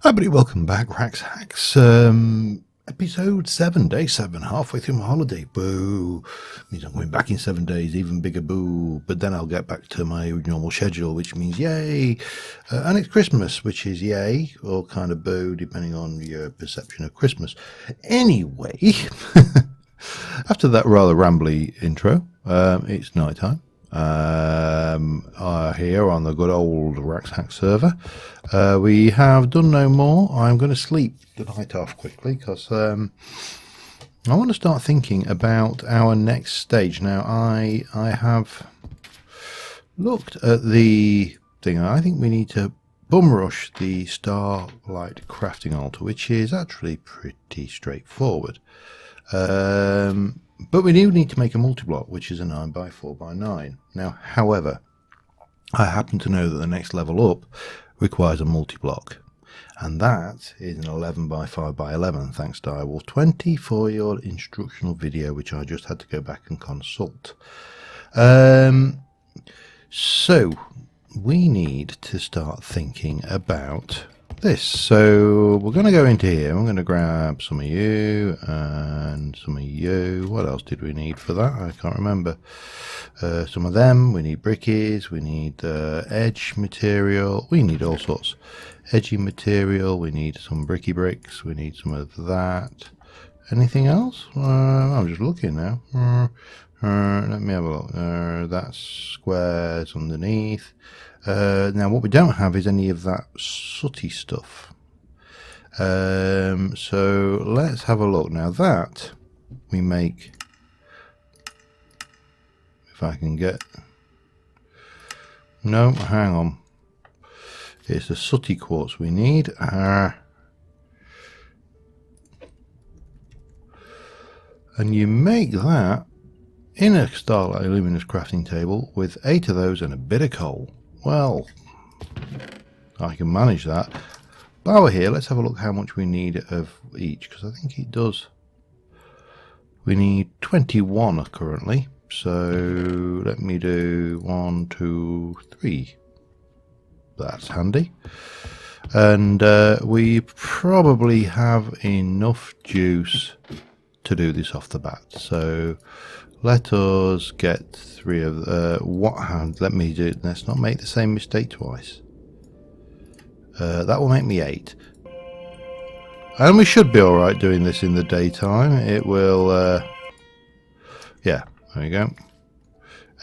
Hi, everybody, welcome back. RaxHacks, episode 7, day 7, halfway through my holiday. Boo! Means I'm going back in 7 days, even bigger boo. But then I'll get back to my normal schedule, which means yay! And it's Christmas, which is yay, or kind of boo, depending on your perception of Christmas. Anyway, after that rather rambly intro, it's night time. Here on the good old RaxHacks server. We have done no more. I'm going to sleep the night off quickly because I want to start thinking about our next stage. Now, I have looked at the thing. I think we need to bum rush the Starlight crafting altar, which is actually pretty straightforward. But we do need to make a multi-block, which is a 9x4x9. Now, however, I happen to know that the next level up requires a multi-block, and that is an 11x5x11, thanks to Direwolf20 for your instructional video, which I just had to go back and consult. So, we need to start thinking about this. So we're going to go into here. I'm going to grab some of you and some of you. What else did we need for that? I can't remember. Some of them. We need brickies. We need edge material. We need all sorts. Edgy material. We need some bricky bricks. We need some of that. Anything else? I'm just looking now. Let me have a look. That's squares underneath. Now what we don't have is any of that sooty stuff. So let's have a look. Now that we make, if I can get, no, hang on, it's the sooty quartz we need. And you make that in a Starlight Luminous crafting table with 8 of those and a bit of coal. Well, I can manage that. While we're here, let's have a look how much we need of each, because I think it does. We need 21 currently, so let me do 1, 2, 3. That's handy. And we probably have enough juice to do this off the bat. So let us get 3 of let me do it. Let's not make the same mistake twice. That will make me 8. And we should be alright doing this in the daytime. It will, yeah, there we go.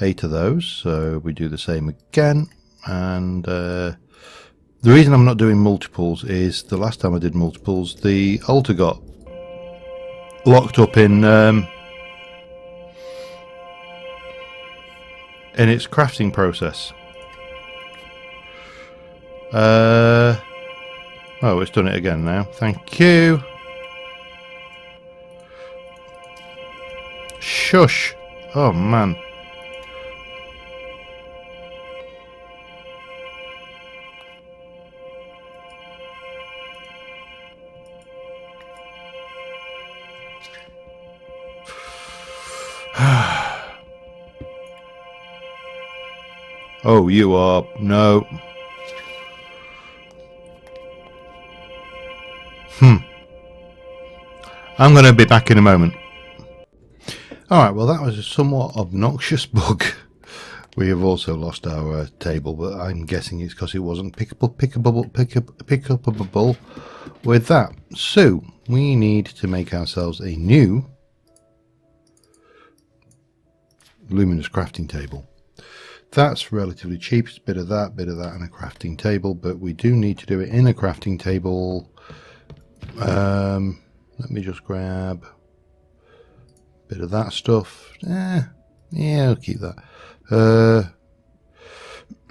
8 of those. So we do the same again. And the reason I'm not doing multiples is the last time I did multiples, the altar got locked up in its crafting process. Oh, it's done it again now. Thank you. Shush. Oh, man. Oh, you are. No. I'm going to be back in a moment. Alright, well that was a somewhat obnoxious bug. We have also lost our table, but I'm guessing it's because it wasn't pickable with that. So, we need to make ourselves a new luminous crafting table. That's relatively cheap. It's a bit of that, and a crafting table, but we do need to do it in a crafting table. Let me just grab a bit of that stuff. Yeah, I'll keep that.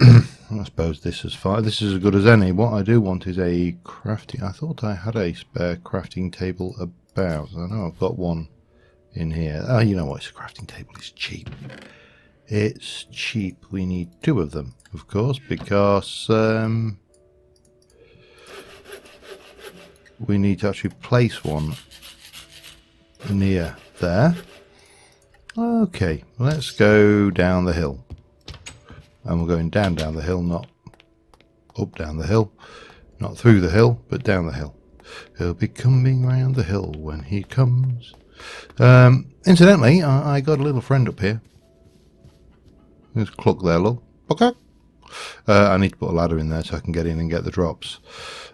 I suppose this is fine. This is as good as any. What I do want is a crafting. I thought I had a spare crafting table about. I know I've got one in here. Oh, you know what? It's a crafting table. It's cheap. It's cheap. We need 2 of them, of course, because we need to actually place one near there. Okay, let's go down the hill. And we're going down the hill, not up down the hill. Not through the hill, but down the hill. He'll be coming round the hill when he comes. Incidentally, I got a little friend up here. There's Cluck there, look. Okay. I need to put a ladder in there so I can get in and get the drops.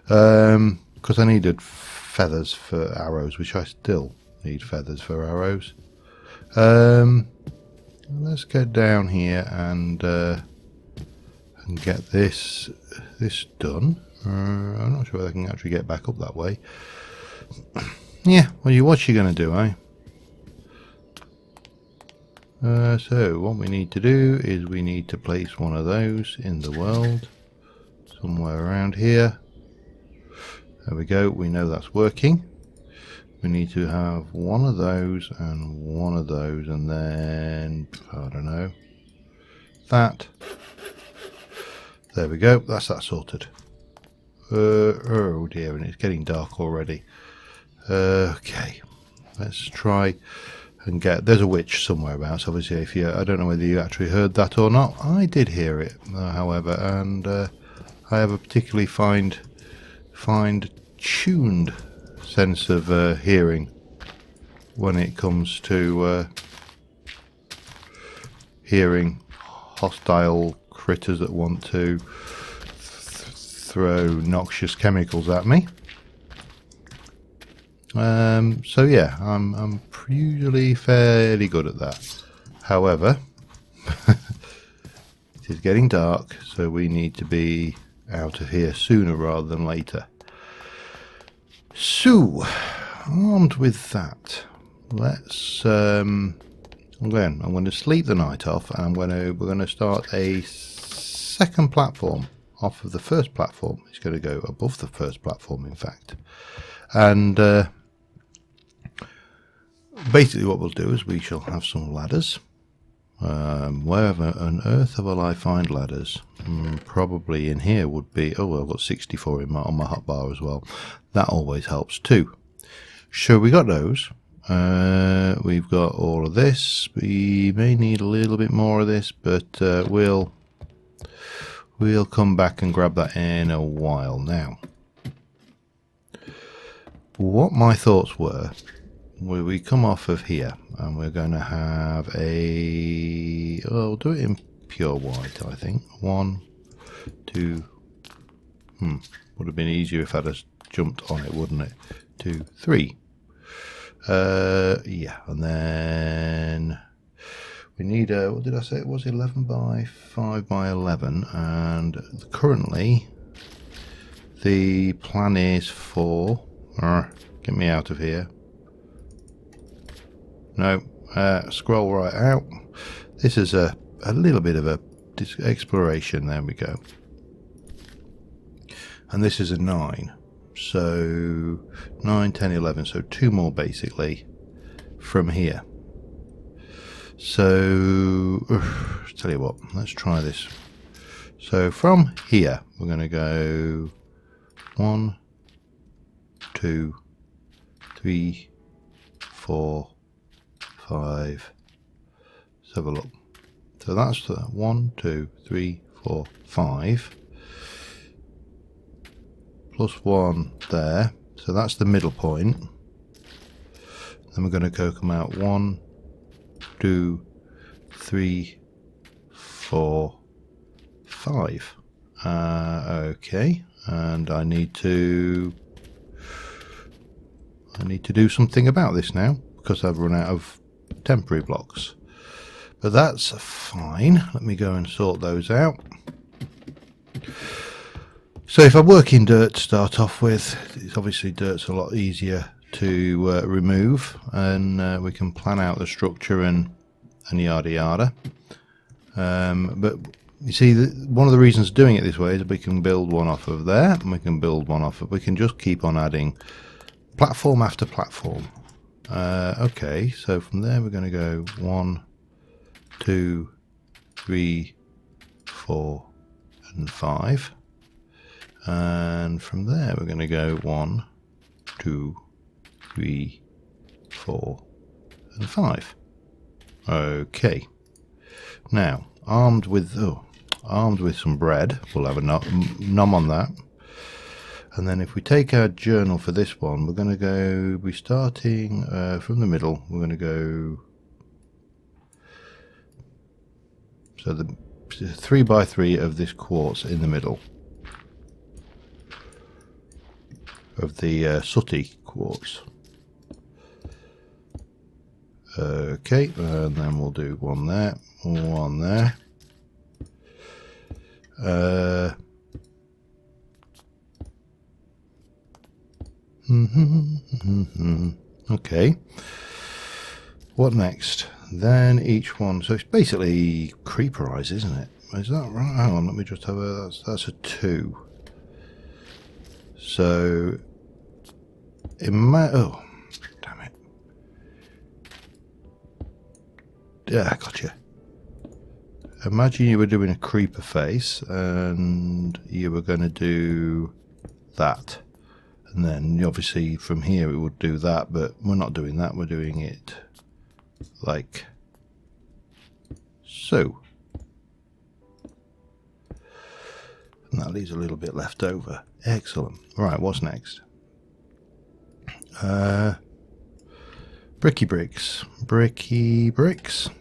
Because I needed feathers for arrows, which I still need feathers for arrows. Let's get down here and get this done. I'm not sure if I can actually get back up that way. Yeah, well, what you going to do, eh? So what we need to do is we need to place one of those in the world somewhere around here. There we go, we know that's working. We need to have one of those and one of those, and then I don't know, that. There we go, that's that sorted. Oh dear, and it's getting dark already. Okay, let's try and get, there's a witch somewhere about, obviously. If you, I don't know whether you actually heard that or not. I did hear it, however, and I have a particularly fine-tuned sense of hearing when it comes to hearing hostile critters that want to throw noxious chemicals at me. So yeah, I'm usually fairly good at that. However, it is getting dark, so we need to be out of here sooner rather than later. So, armed with that, let's again, I'm going to sleep the night off, and we're going to start a second platform off of the first platform. It's going to go above the first platform, in fact. And basically what we'll do is we shall have some ladders. Wherever on earth will I find ladders? Probably in here would be, oh well, I've got 64 on my hotbar as well. That always helps too. So we got those. We've got all of this. We may need a little bit more of this, but we'll come back and grab that in a while. Now, what my thoughts were, we come off of here and we're going to have a, well, we'll do it in pure white, I think. 1, 2, would have been easier if I'd just jumped on it, wouldn't it? 2, 3. Yeah, and then we need a, what did I say it was, 11 by 5 by 11, and currently the plan is for, get me out of here. No, scroll right out. This is a little bit of a exploration. There we go. And this is a 9. So 9, 10, 11. So 2 more basically from here. So tell you what, let's try this. So from here we're going to go 1, 2, 3, 4, 5. Let's have a look. So that's the 1, 2, 3, 4, 5. Plus 1 there. So that's the middle point. Then we're going to come out 1, 2, 3, 4, 5. Okay. And I need to do something about this now, because I've run out of temporary blocks, but that's fine. Let me go and sort those out. So if I work in dirt to start off with, it's obviously dirt's a lot easier to remove, and we can plan out the structure and yada yada. But you see, one of the reasons doing it this way is we can build one off of there, and we can build one off of, we can just keep on adding platform after platform. Okay, so from there we're going to go 1, 2, 3, 4, and 5. And from there we're going to go 1, 2, 3, 4, and 5. Okay. Now, armed with some bread, we'll have a nom on that. And then if we take our journal for this one, we're going to be starting from the middle. We're going to go, so the 3x3 of this quartz in the middle of the sooty quartz. Okay, and then we'll do one there, one there. Okay, what next? Then each one, so it's basically creeperize, isn't it? Is that right? Hang on, let me just have a, that's a 2. So, oh, damn it. Yeah, I got you. Imagine you were doing a creeper face and you were going to do that. And then obviously from here it would do that, but we're not doing that, we're doing it like so. And that leaves a little bit left over. Excellent. Right, what's next? Bricky bricks. Bricky bricks.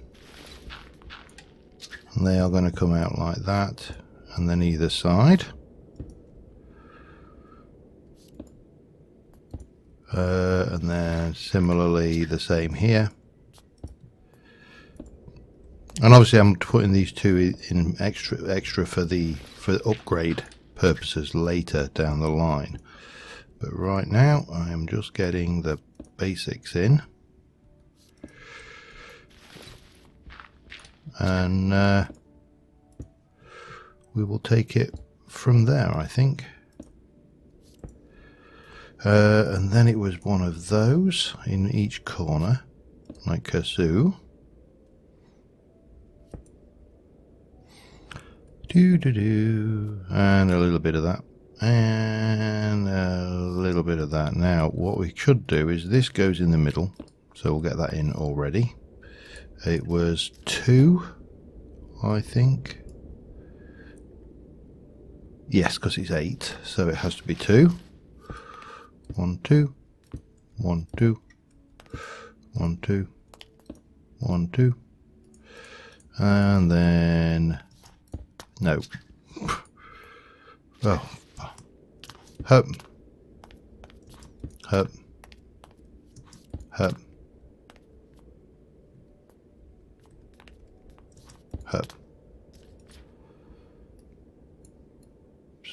And they are going to come out like that, and then either side. And then similarly the same here. And obviously I'm putting these two in extra for upgrade purposes later down the line. But right now I am just getting the basics in. And we will take it from there, I think. And then it was one of those in each corner, like so. And a little bit of that. And a little bit of that. Now, what we should do is this goes in the middle, so we'll get that in already. It was 2, I think. Yes, because it's 8, so it has to be 2. 1, 2, 1, 2, 1, 2, 1, 2, and then no. Oh, hop, hop, hop, hop.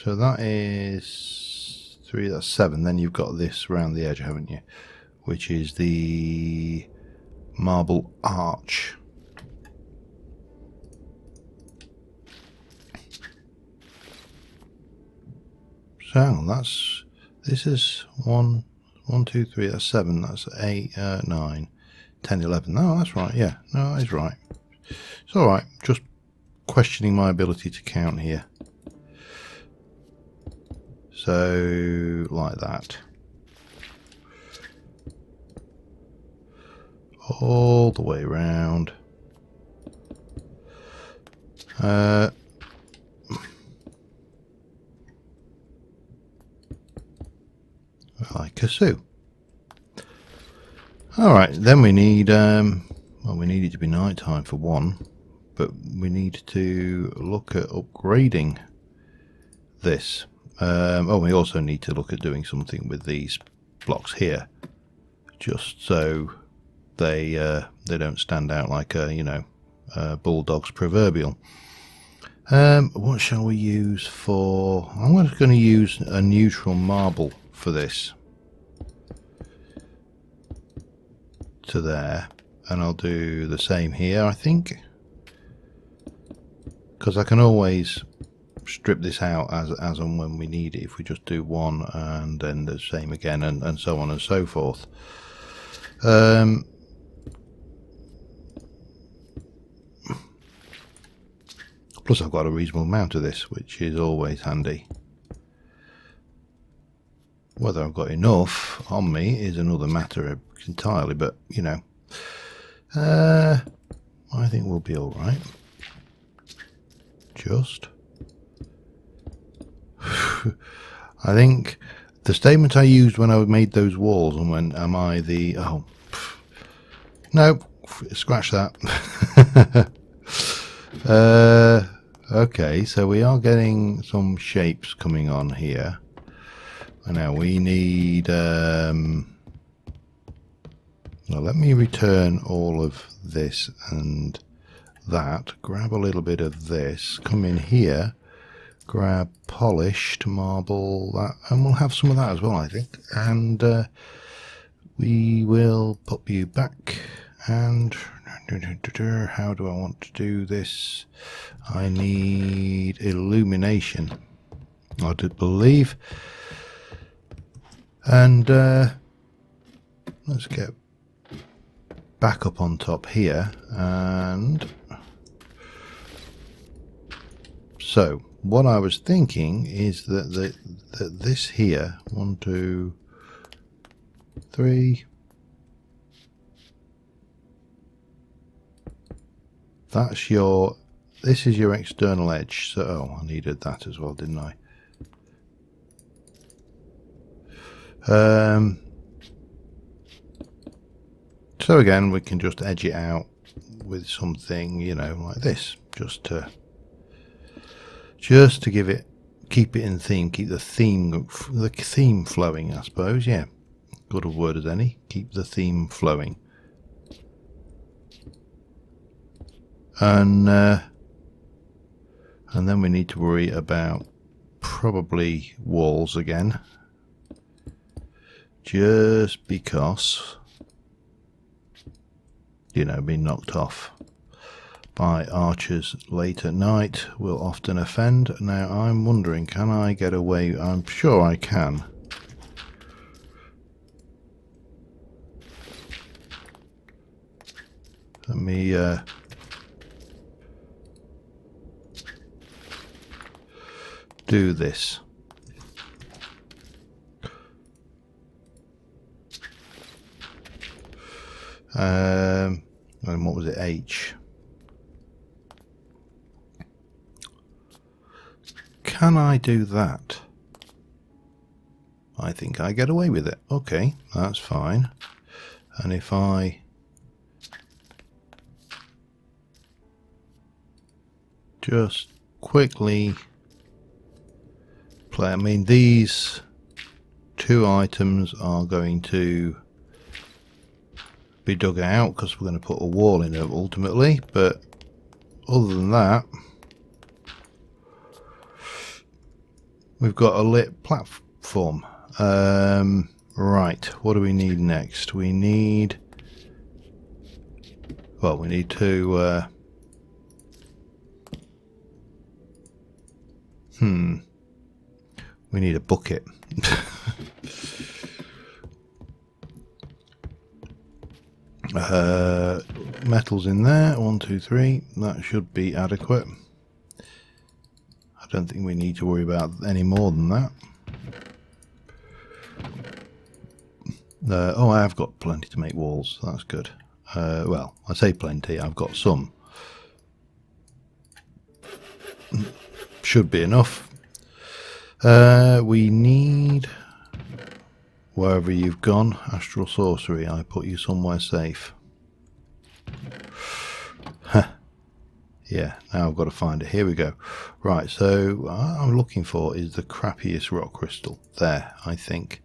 So that is 3, that's 7. Then you've got this round the edge, haven't you? Which is the marble arch. So this is 1, 2, 3, that's 7, that's 8, 9, 10, 11. No, that's right, yeah, no, that is right. It's alright, just questioning my ability to count here. So, like that. All the way around. Like a so. Alright, then we need, well, we need it to be night time for one, but we need to look at upgrading this. Oh, we also need to look at doing something with these blocks here, just so they don't stand out like a, you know, bulldog's proverbial. What shall we use for? I'm just going to use a neutral marble for this to there, and I'll do the same here, I think, because I can always strip this out as and when we need it if we just do one and then the same again, and so on and so forth. Plus I've got a reasonable amount of this, which is always handy. Whether I've got enough on me is another matter entirely, but you know, I think we'll be all right. I think the statement I used when I made those walls and when am I the... Oh, no, scratch that. Okay, so we are getting some shapes coming on here. And now we need... well, let me return all of this and that. Grab a little bit of this. Come in here. Grab polished marble. That, and we'll have some of that as well, I think. And we will pop you back. And how do I want to do this? I need illumination, I did believe. And let's get back up on top here. And so what I was thinking is that this here, 1, 2, 3, that's your, this is your external edge. So, oh, I needed that as well, didn't I? So again, we can just edge it out with something, you know, like this, just to give it, keep it in theme, keep the theme flowing, I suppose. Yeah, good a word as any. Keep the theme flowing. And then we need to worry about probably walls again, just because, you know, being knocked off by archers late at night will often offend. Now I'm wondering, can I get away? I'm sure I can. Let me do this. And what was it? H. Can I do that? I think I get away with it. Okay, that's fine. And if I just quickly play, I mean, these two items are going to be dug out because we're going to put a wall in it ultimately, but other than that, we've got a lit platform. Right, what do we need next? We need, well, we need to we need a bucket. Metals in there, 1, 2, 3, that should be adequate. I don't think we need to worry about any more than that. Oh, I have got plenty to make walls, that's good. Well, I say plenty, I've got some. Should be enough. We need, wherever you've gone, Astral Sorcery, I put you somewhere safe. Yeah, now I've got to find it. Here we go. Right, so what I'm looking for is the crappiest rock crystal. There, I think.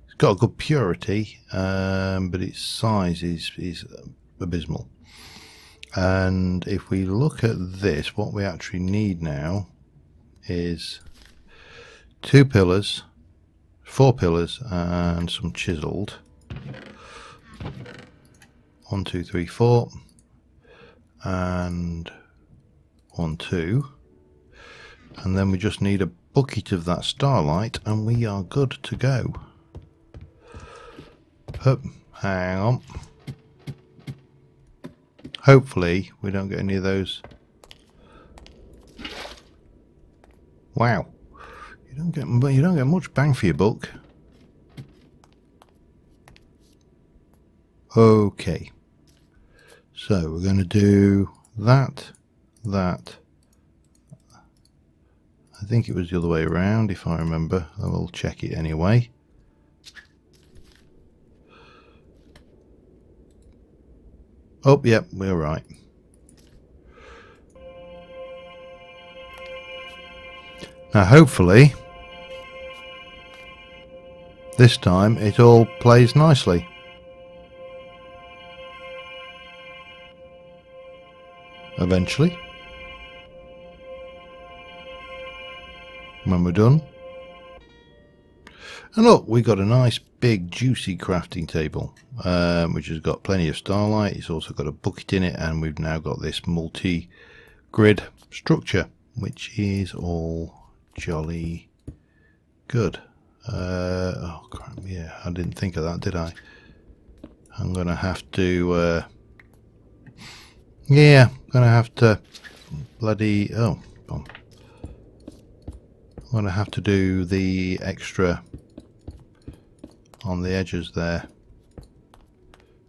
It's got a good purity, but its size is abysmal. And if we look at this, what we actually need now is 2 pillars, 4 pillars, and some chiseled. 1, 2, 3, 4, and 1, 2, and then we just need a bucket of that starlight, and we are good to go. Hang on. Hopefully we don't get any of those. Wow, you don't get much bang for your buck. Okay, so we're going to do that, I think it was the other way around, if I remember. I will check it anyway. Oh, yep, we're right. Now, hopefully, this time it all plays nicely. Eventually, when we're done. And look, we got a nice big juicy crafting table, which has got plenty of starlight. It's also got a bucket in it, and we've now got this multi-grid structure, which is all jolly good. Oh crap, yeah, I didn't think of that, did I? I'm gonna have to yeah, I'm gonna have to bloody I'm gonna have to do the extra on the edges there,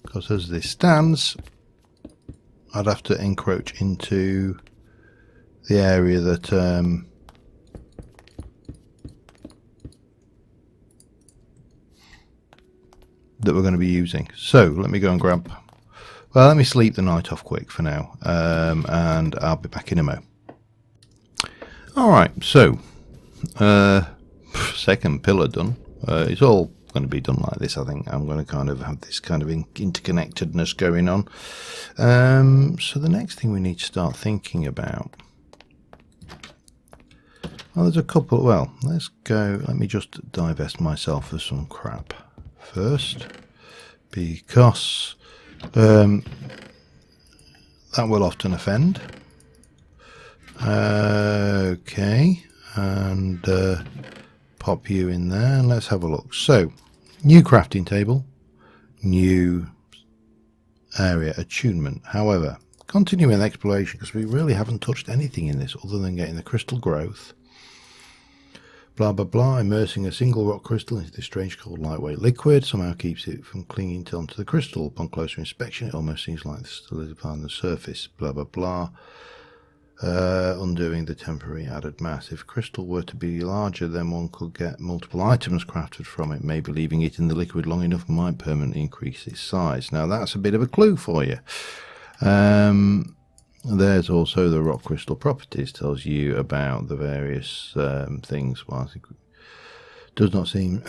because as this stands I'd have to encroach into the area that that we're going to be using. So let me go and grab, well, let me sleep the night off quick for now, and I'll be back in a mo. Alright, so second pillar done. It's all going to be done like this. I think I'm going to kind of have this kind of interconnectedness going on. So the next thing we need to start thinking about, well, there's a couple. Well, let's go, let me just divest myself of some crap first, because that will often offend. Okay, and pop you in there and let's have a look. So, new crafting table, new area attunement. However, continuing exploration, because we really haven't touched anything in this other than getting the crystal growth. Blah blah blah. Immersing a single rock crystal into this strange cold lightweight liquid somehow keeps it from clinging onto the crystal. Upon closer inspection, it almost seems like there's still a part on the surface. Blah blah blah. Undoing the temporary added mass. If crystal were to be larger, then one could get multiple items crafted from it. Maybe leaving it in the liquid long enough might permanently increase its size. Now that's a bit of a clue for you. There's also the rock crystal properties, tells you about the various things. Well, I think it does not seem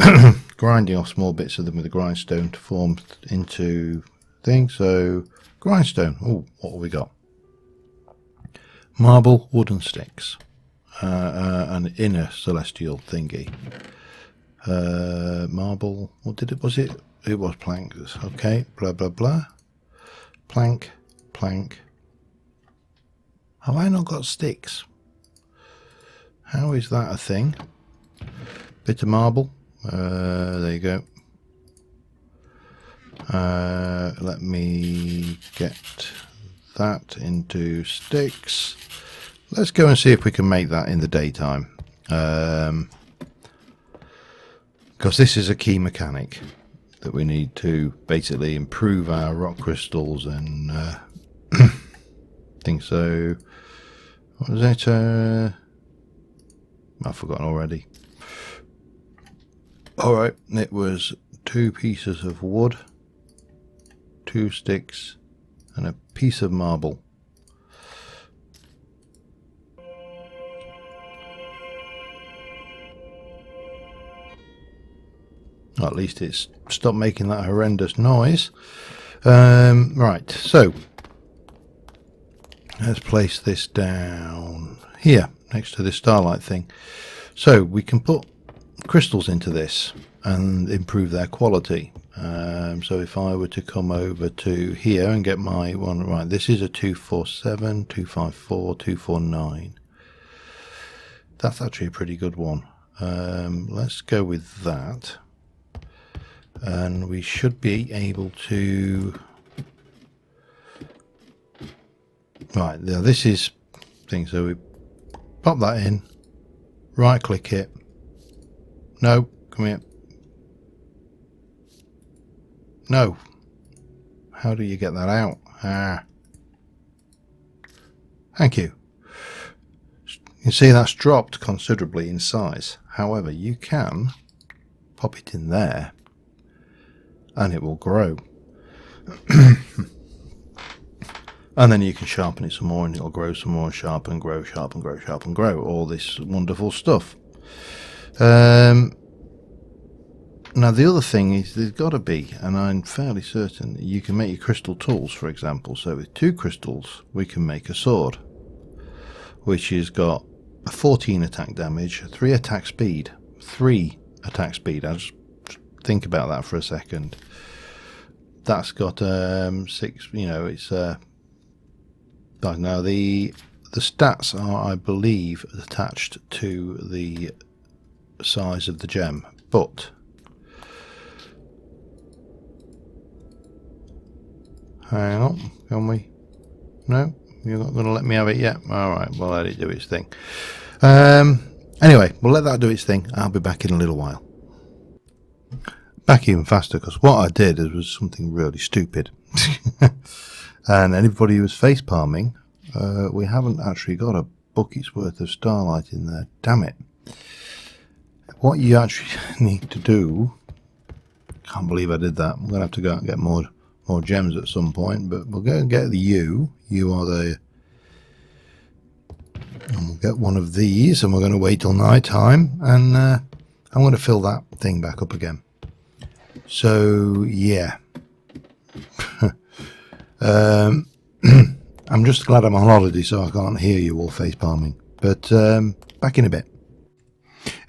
grinding off small bits of them with a grindstone to form into things. So grindstone. Oh, what have we got? Marble, wooden sticks, an inner celestial thingy. Marble. What did it? Was it? It was planks. Okay. Blah blah blah. Plank, plank. Have I not got sticks? How is that a thing? Bit of marble. There you go. Let me get that into sticks. Let's go and see if we can make that in the daytime. Because this is a key mechanic that we need to basically improve our rock crystals and things. So what was it? I've forgotten already. Alright, it was 2 pieces of wood, 2 sticks and a piece of marble. At least it's stopped making that horrendous noise. Right, so let's place this down here next to this starlight thing. So we can put crystals into this and improve their quality. So if I were to come over to here and get my one, right, this is a 247, 254, 249. That's actually a pretty good one. Let's go with that. And we should be able to... Right, now this is thing, so we pop that in, right click it. No, come here. No. How do you get that out? Ah. Thank you. You can see that's dropped considerably in size. However, you can pop it in there and it will grow. And then you can sharpen it some more and it'll grow some more, sharpen, grow, sharpen, grow, sharpen, grow. All this wonderful stuff. Now the other thing is there's got to be, and I'm fairly certain, you can make your crystal tools, for example. So with 2 crystals we can make a sword, which has got a 14 attack damage, 3 attack speed. 3 attack speed. I just think about that for a second. That's got 6, you know, it's now the stats are, I believe, attached to the size of the gem, but hang on, can we? No, you're not going to let me have it yet. Alright, we'll let it do its thing. Anyway, we'll let that do its thing. I'll be back in a little while. Back even faster, because what I did was something really stupid. And anybody who was face palming, we haven't actually got a bucket's worth of starlight in there. Damn it. What you actually need to do, can't believe I did that. I'm going to have to go out and get more gems at some point, but we'll go and get the you are the, and we'll get one of these, and we're going to wait till night time, and I'm going to fill that thing back up again. So yeah. I'm just glad I'm on holiday so I can't hear you all face palming, but back in a bit.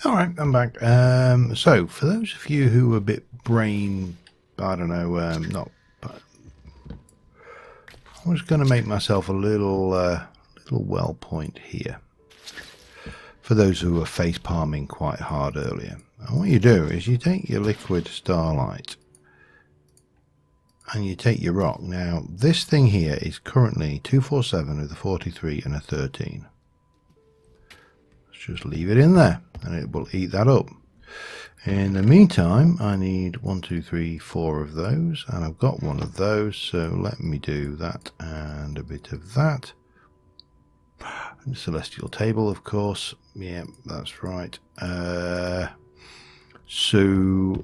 Alright, I'm back. So for those of you who are a bit brain, I don't know, not, but I was going to make myself a little well point here for those who were face palming quite hard earlier. And what you do is you take your liquid starlight and you take your rock. Now this thing here is currently 247 with a 43 and a 13. Let's just leave it in there and it will eat that up. In the meantime, I need 1, 2, 3, 4 of those, and I've got one of those, so let me do that and a bit of that. And celestial table, of course. Yeah, that's right. So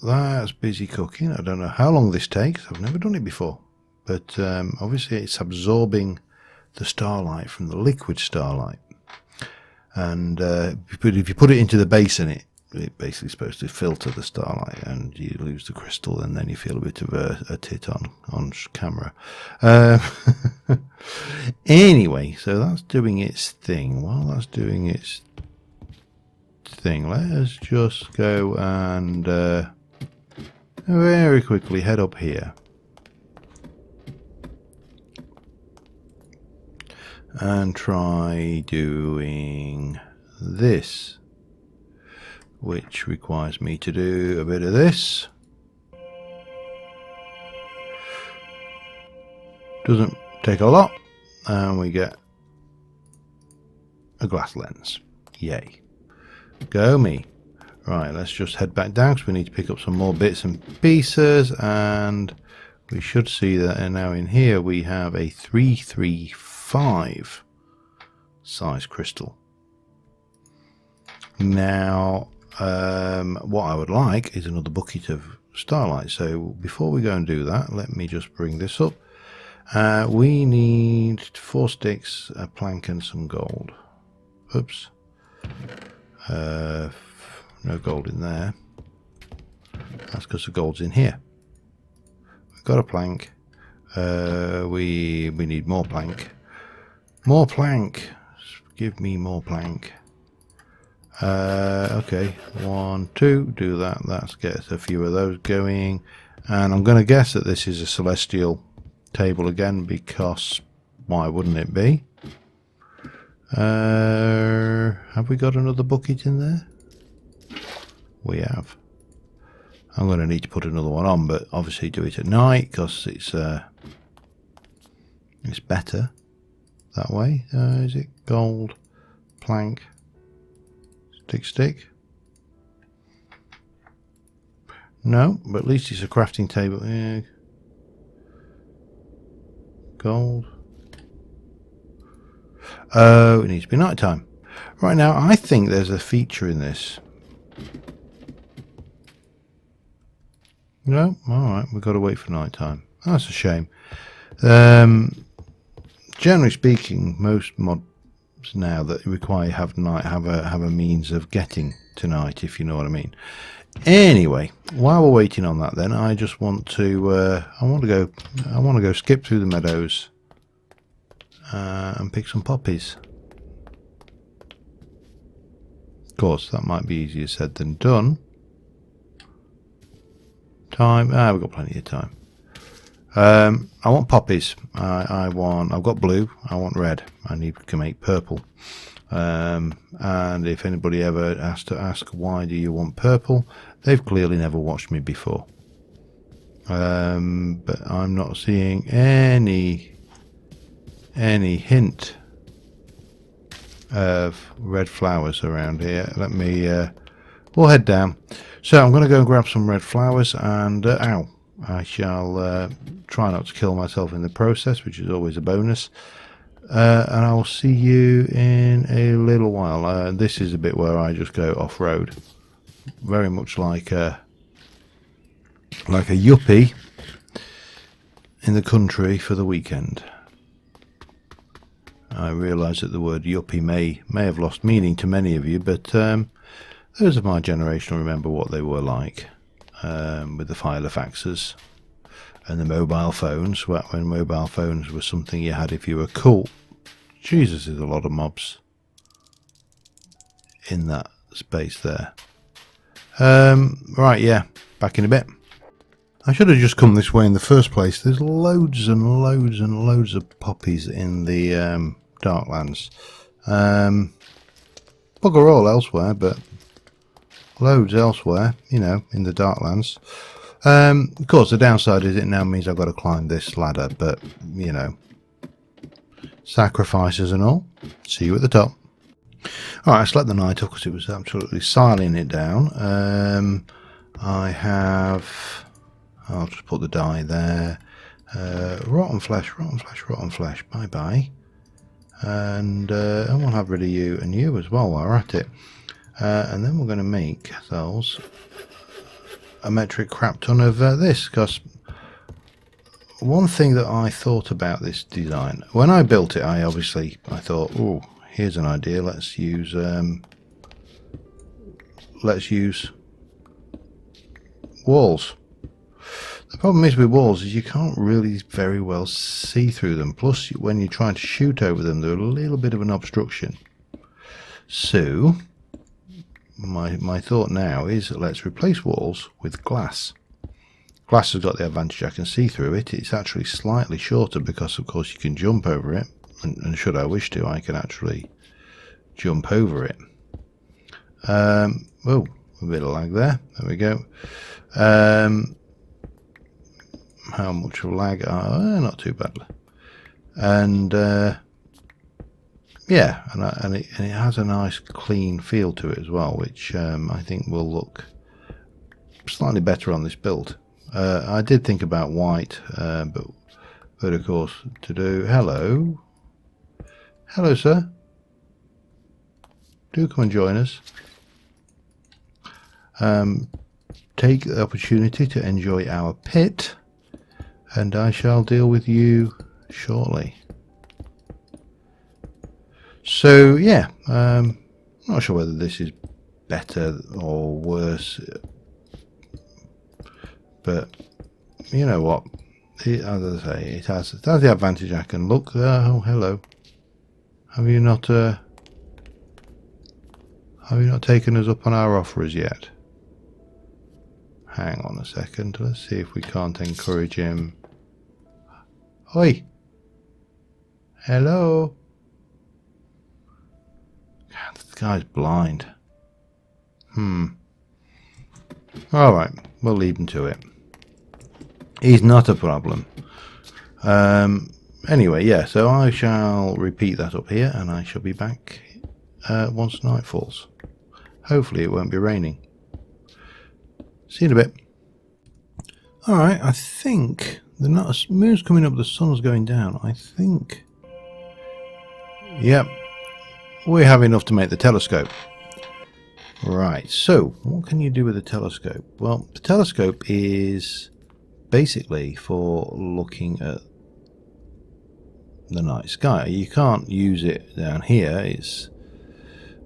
that's busy cooking. I don't know how long this takes. I've never done it before, but obviously it's absorbing the starlight from the liquid starlight. And if you put it into the basin, it basically supposed to filter the starlight, and you lose the crystal, and then you feel a bit of a tit on camera. Anyway, so that's doing its thing. While that's doing its thing, let us just go and very quickly head up here and try doing this, which requires me to do a bit of this. Doesn't take a lot, and we get a glass lens. Yay. Go me. Right, let's just head back down because we need to pick up some more bits and pieces, and we should see that now in here we have a 335 size crystal. Now what I would like is another bucket of starlight, so before we go and do that, let me just bring this up. We need 4 sticks, a plank and some gold. Oops. No gold in there. That's because the gold's in here. We've got a plank. We need more plank. More plank. Give me more plank. Okay, 1, 2, do that. That gets a few of those going. And I'm going to guess that this is a celestial table again, because why wouldn't it be? Have we got another bucket in there? We have. I'm going to need to put another one on, but obviously do it at night because it's better that way. Is it gold, plank, stick? No, but at least it's a crafting table. Yeah. Gold. Oh, it needs to be night time. Right now, I think there's a feature in this. No? Alright, we've got to wait for night time. That's a shame. Generally speaking, most mods now that require you have night have a means of getting to night, if you know what I mean. Anyway, while we're waiting on that, then I just want to I want to go skip through the meadows and pick some poppies. Of course, that might be easier said than done. Time, we've got plenty of time. I want poppies. I've got blue. I want red. I need to make purple. And if anybody ever has to ask why do you want purple, they've clearly never watched me before. But I'm not seeing any hint of red flowers around here. Let me we'll head down. So I'm going to go and grab some red flowers, and I shall try not to kill myself in the process, which is always a bonus. And I will see you in a little while. This is a bit where I just go off-road, very much like a yuppie in the country for the weekend. I realise that the word yuppie may have lost meaning to many of you, but those of my generation will remember what they were like with the filofaxes and the mobile phones, when mobile phones were something you had if you were cool. Jesus, there's a lot of mobs in that space there. Right, yeah, back in a bit. I should have just come this way in the first place. There's loads and loads and loads of poppies in the Darklands. Bugger all elsewhere, but loads elsewhere, you know, in the Darklands. Of course, the downside is it now means I've got to climb this ladder, but, you know, sacrifices and all. See you at the top. Alright, I slept the night off because it was absolutely siling it down. I'll just put the dye there. Rotten flesh, rotten flesh, rotten flesh. Bye bye. And I want to have rid of you and you as well while we're at it. And then we're going to make ourselves a metric crap ton of this, because one thing that I thought about this design when I built it, I thought, oh, here's an idea. Let's use walls. The problem is with walls is you can't really very well see through them. Plus, when you're trying to shoot over them, they're a little bit of an obstruction. So my thought now is let's replace walls with glass. Glass has got the advantage I can see through it. It's actually slightly shorter because, of course, you can jump over it. And should I wish to, I can actually jump over it. Oh, a bit of lag there. There we go. How much of lag? Not too badly. And yeah, and it has a nice clean feel to it as well, which I think will look slightly better on this build. I did think about white, but of course to do. Hello, sir. Do come and join us. Take the opportunity to enjoy our pit, and I shall deal with you shortly. So yeah, not sure whether this is better or worse, but you know what? As I say, it has the advantage I can look. Oh, hello. Have you not taken us up on our offers yet? Hang on a second. Let's see if we can't encourage him. Oi. Hello. God, this guy's blind. Alright, we'll leave him to it. He's not a problem. Anyway, yeah, so I shall repeat that up here, and I shall be back once night falls. Hopefully it won't be raining. See you in a bit. Alright, I think the moon's coming up, the sun's going down. I think. Yep, we have enough to make the telescope. Right, so what can you do with a telescope? Well, the telescope is basically for looking at the night sky. You can't use it down here.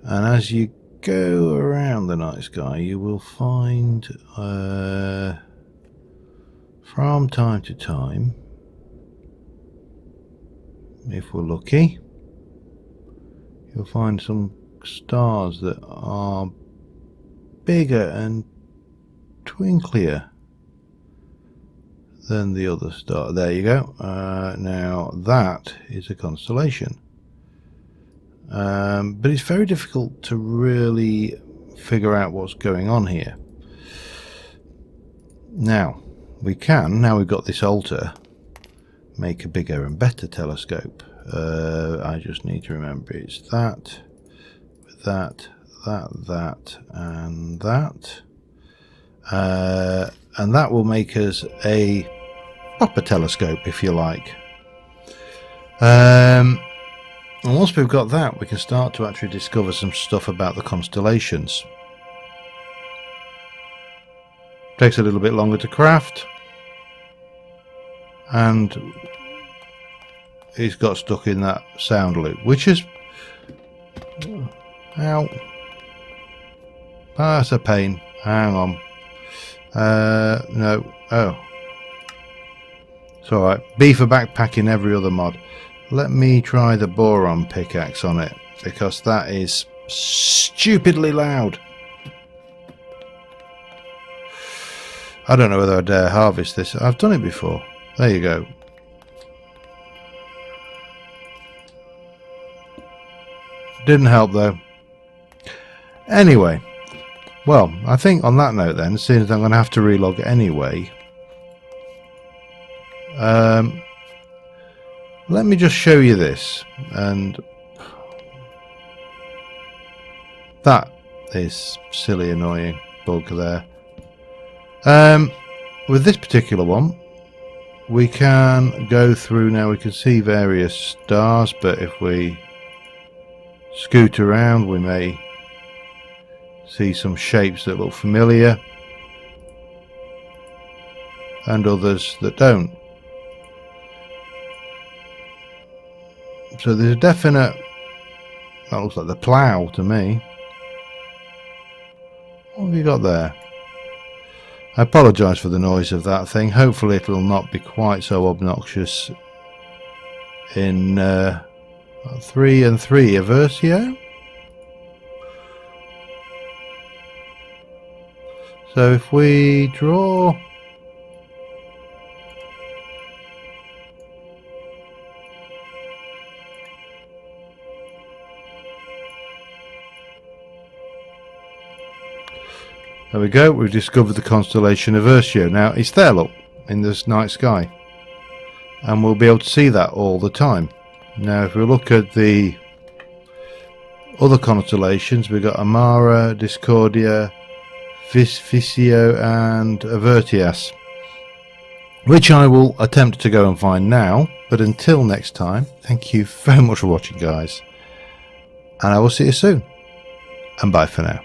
And as you go around the night sky, you will find from time to time, if we're lucky, you'll find some stars that are bigger and twinklier than the other star. There you go. Now that is a constellation, but it's very difficult to really figure out what's going on here. Now we can, now we've got this altar, make a bigger and better telescope. I just need to remember it's that, that, and that. And that will make us a proper telescope, if you like. And once we've got that, we can start to actually discover some stuff about the constellations. Takes a little bit longer to craft, and he's got stuck in that sound loop, which is, ow, that's a pain. Hang on. No. Oh. It's alright. B for backpacking every other mod. Let me try the boron pickaxe on it, because that is stupidly loud. I don't know whether I dare harvest this. I've done it before. There you go. Didn't help though. Anyway. Well, I think on that note then, seeing as I'm going to have to relog anyway, let me just show you this, and that is silly annoying bug there. With this particular one, we can go through now, we can see various stars, but if we scoot around we may see some shapes that look familiar and others that don't. So there's a definite, that looks like the plough to me. What have you got there? I apologise for the noise of that thing. Hopefully it will not be quite so obnoxious in 3 and 3 of Versio. So if we draw there we go, we've discovered the constellation of Versio. Now it's there, look, in this night sky, and we'll be able to see that all the time. Now if we look at the other constellations, we've got Amara, Discordia, Visio and Avertias, which I will attempt to go and find now. But until next time, thank you very much for watching, guys, and I will see you soon, and bye for now.